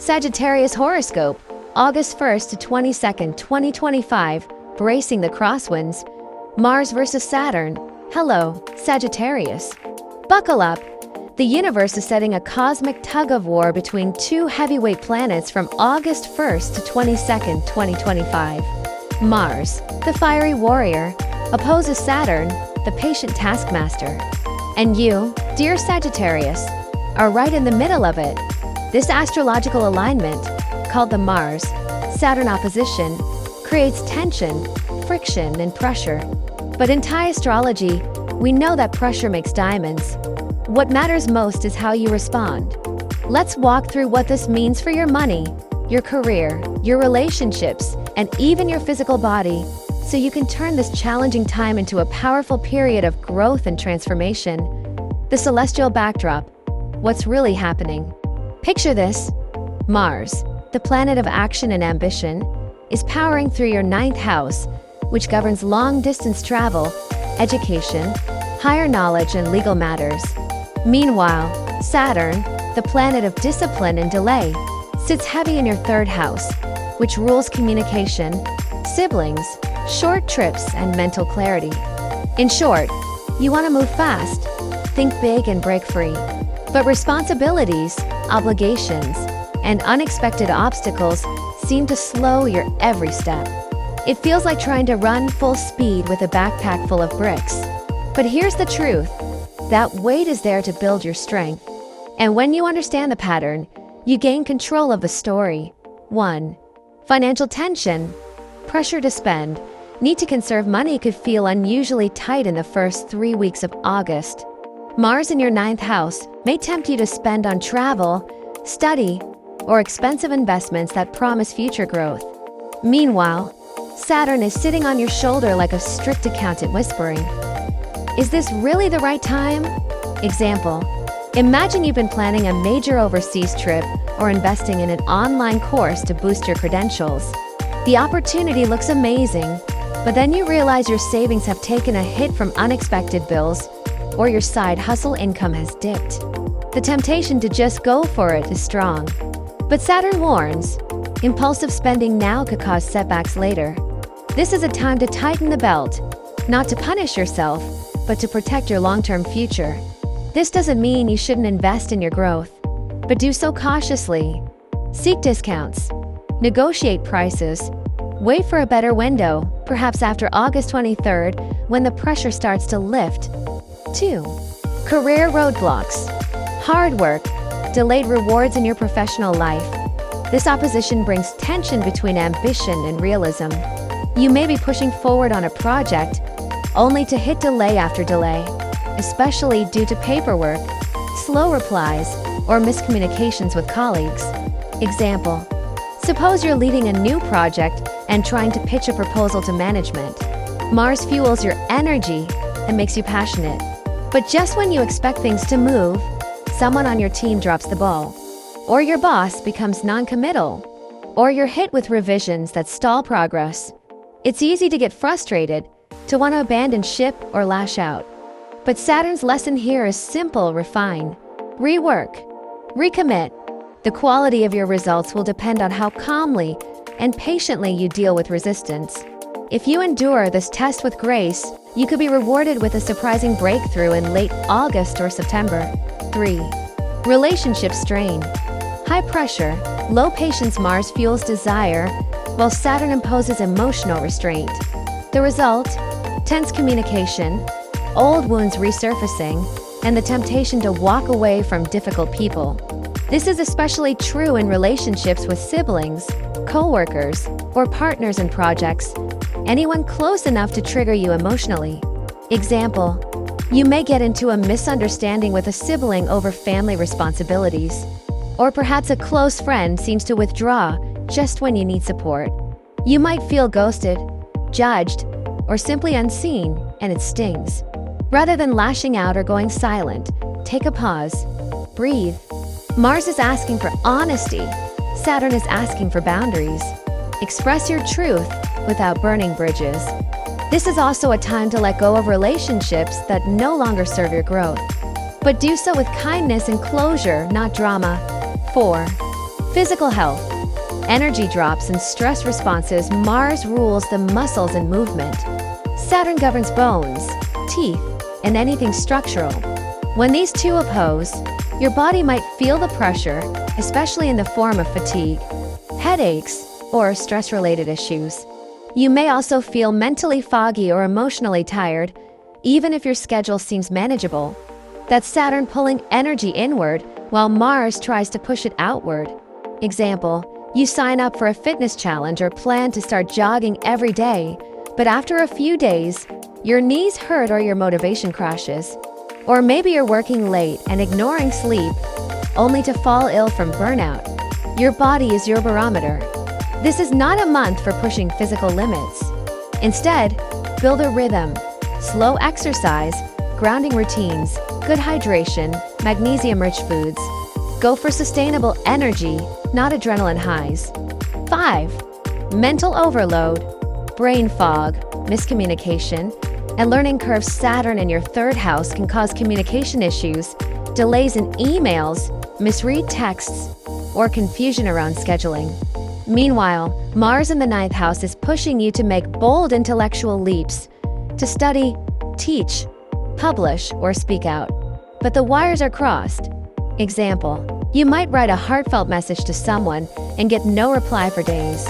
Sagittarius Horoscope, August 1st to 22nd, 2025, bracing the crosswinds. Mars versus Saturn. Hello, Sagittarius. Buckle up. The universe is setting a cosmic tug-of-war between two heavyweight planets from August 1st to 22nd, 2025. Mars, the fiery warrior, opposes Saturn, the patient taskmaster. And you, dear Sagittarius, are right in the middle of it. This astrological alignment, called the Mars-Saturn opposition, creates tension, friction, and pressure. But in thaiastrology, we know that pressure makes diamonds. What matters most is how you respond. Let's walk through what this means for your money, your career, your relationships, and even your physical body, so you can turn this challenging time into a powerful period of growth and transformation. The celestial backdrop. What's really happening? Picture this. Mars, the planet of action and ambition, is powering through your 9th house, which governs long-distance travel, education, higher knowledge, and legal matters. Meanwhile, Saturn, the planet of discipline and delay, sits heavy in your 3rd house, which rules communication, siblings, short trips, and mental clarity. In short, you want to move fast, think big, and break free. But responsibilities, obligations, and unexpected obstacles seem to slow your every step. It feels like trying to run full speed with a backpack full of bricks. But here's the truth. That weight is there to build your strength. And when you understand the pattern, you gain control of the story. 1. Financial tension. Pressure to spend. Need to conserve money could feel unusually tight in the first 3 weeks of August. Mars in your 9th house may tempt you to spend on travel, study, or expensive investments that promise future growth. Meanwhile, Saturn is sitting on your shoulder like a strict accountant whispering, "Is this really the right time?" Example: imagine you've been planning a major overseas trip or investing in an online course to boost your credentials. The opportunity looks amazing, but then you realize your savings have taken a hit from unexpected bills, or your side hustle income has dipped. The temptation to just go for it is strong. But Saturn warns, impulsive spending now could cause setbacks later. This is a time to tighten the belt, not to punish yourself, but to protect your long-term future. This doesn't mean you shouldn't invest in your growth, but do so cautiously. Seek discounts, negotiate prices, wait for a better window, perhaps after August 23rd, when the pressure starts to lift. 2. Career roadblocks. Hard work, delayed rewards in your professional life. This opposition brings tension between ambition and realism. You may be pushing forward on a project, only to hit delay after delay, especially due to paperwork, slow replies, or miscommunications with colleagues. Example: suppose you're leading a new project and trying to pitch a proposal to management. Mars fuels your energy and makes you passionate. But just when you expect things to move, someone on your team drops the ball, or your boss becomes non-committal, or you're hit with revisions that stall progress. It's easy to get frustrated, to want to abandon ship or lash out. But Saturn's lesson here is simple: refine, rework, recommit. The quality of your results will depend on how calmly and patiently you deal with resistance. If you endure this test with grace, you could be rewarded with a surprising breakthrough in late August or September. 3. Relationship strain. High pressure, low patience. Mars fuels desire, while Saturn imposes emotional restraint. The result? Tense communication, old wounds resurfacing, and the temptation to walk away from difficult people. This is especially true in relationships with siblings, co-workers, or partners in projects, anyone close enough to trigger you emotionally. Example: you may get into a misunderstanding with a sibling over family responsibilities, or perhaps a close friend seems to withdraw just when you need support. You might feel ghosted, judged, or simply unseen, and it stings. Rather than lashing out or going silent, take a pause. Breathe. Mars is asking for honesty. Saturn is asking for boundaries. Express your truth without burning bridges. This is also a time to let go of relationships that no longer serve your growth. But do so with kindness and closure, not drama. 4. Physical health. Energy drops and stress responses. Mars rules the muscles and movement. Saturn governs bones, teeth, and anything structural. When these two oppose, your body might feel the pressure, especially in the form of fatigue, headaches, or stress-related issues. You may also feel mentally foggy or emotionally tired, even if your schedule seems manageable. That's Saturn pulling energy inward while Mars tries to push it outward. Example, you sign up for a fitness challenge or plan to start jogging every day, but after a few days, your knees hurt or your motivation crashes. Or maybe you're working late and ignoring sleep, only to fall ill from burnout. Your body is your barometer. This is not a month for pushing physical limits. Instead, build a rhythm, slow exercise, grounding routines, good hydration, magnesium-rich foods. Go for sustainable energy, not adrenaline highs. 5. Mental overload, brain fog, miscommunication, and learning curve. Saturn in your third house can cause communication issues, delays in emails, misread texts, or confusion around scheduling. Meanwhile, Mars in the ninth house is pushing you to make bold intellectual leaps, to study, teach, publish, or speak out. But the wires are crossed. Example, you might write a heartfelt message to someone and get no reply for days.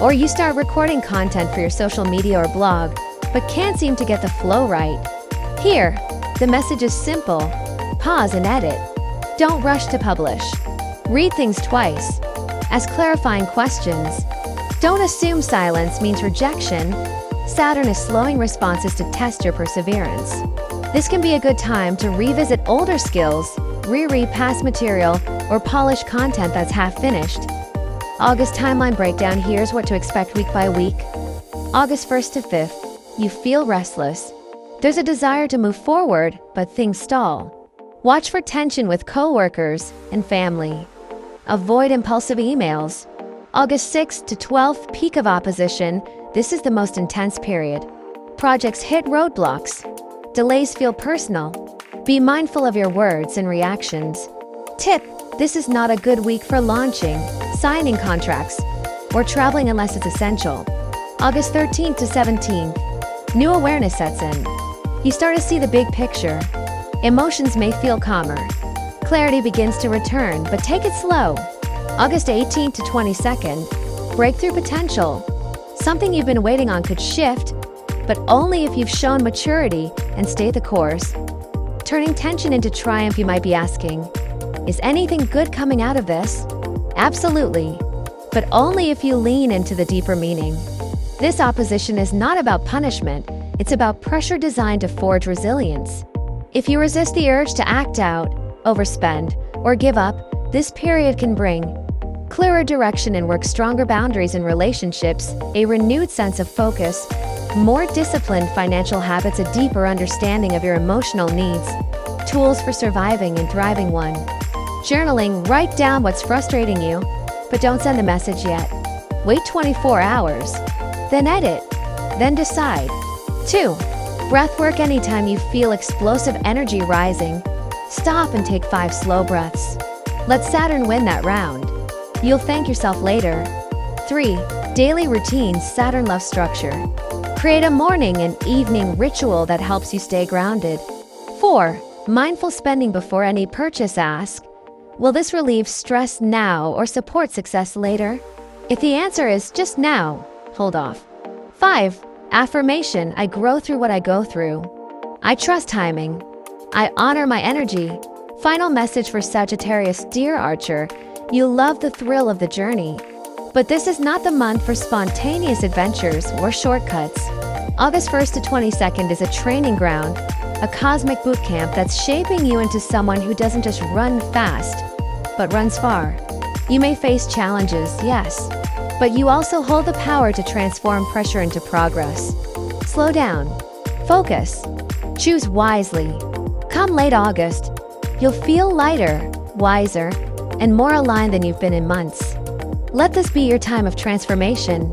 Or you start recording content for your social media or blog, but can't seem to get the flow right. Here, the message is simple. Pause and edit. Don't rush to publish. Read things twice. Ask clarifying questions. Don't assume silence means rejection. Saturn is slowing responses to test your perseverance. This can be a good time to revisit older skills, reread past material, or polish content that's half finished. August timeline breakdown. Here's what to expect week by week. August 1st to 5th. You feel restless. There's a desire to move forward, but things stall. Watch for tension with coworkers and family. Avoid impulsive emails. August 6th to 12th, peak of opposition. This is the most intense period. Projects hit roadblocks. Delays feel personal. Be mindful of your words and reactions. Tip: this is not a good week for launching, signing contracts, or traveling unless it's essential. August 13th to 17th. New awareness sets in. You start to see the big picture. Emotions may feel calmer. Clarity begins to return, but take it slow. August 18th to 22nd. Breakthrough potential. Something you've been waiting on could shift, but only if you've shown maturity and stayed the course. Turning tension into triumph. You might be asking, is anything good coming out of this? Absolutely, but only if you lean into the deeper meaning. This opposition is not about punishment, it's about pressure designed to forge resilience. If you resist the urge to act out, overspend, or give up, this period can bring clearer direction and work stronger boundaries in relationships, a renewed sense of focus, more disciplined financial habits, a deeper understanding of your emotional needs, tools for surviving and thriving. 1. Journaling. Write down what's frustrating you, but don't send the message yet. Wait 24 hours. Then edit. Then decide. 2. Breathwork. Anytime you feel explosive energy rising, stop and take 5 slow breaths. Let Saturn win that round. You'll thank yourself later. 3. Daily routines. Saturn loves structure. Create a morning and evening ritual that helps you stay grounded. 4. Mindful spending before any purchase. Ask, will this relieve stress now or support success later? If the answer is just now, hold off. 5. Affirmation. I grow through what I go through. I trust timing. I honor my energy. Final message for Sagittarius. Dear Archer, you love the thrill of the journey, but this is not the month for spontaneous adventures or shortcuts. August 1st to 22nd is a training ground, a cosmic boot camp that's shaping you into someone who doesn't just run fast, but runs far. You may face challenges, yes, but you also hold the power to transform pressure into progress. Slow down. Focus. Choose wisely. Come late August, you'll feel lighter, wiser, and more aligned than you've been in months. Let this be your time of transformation.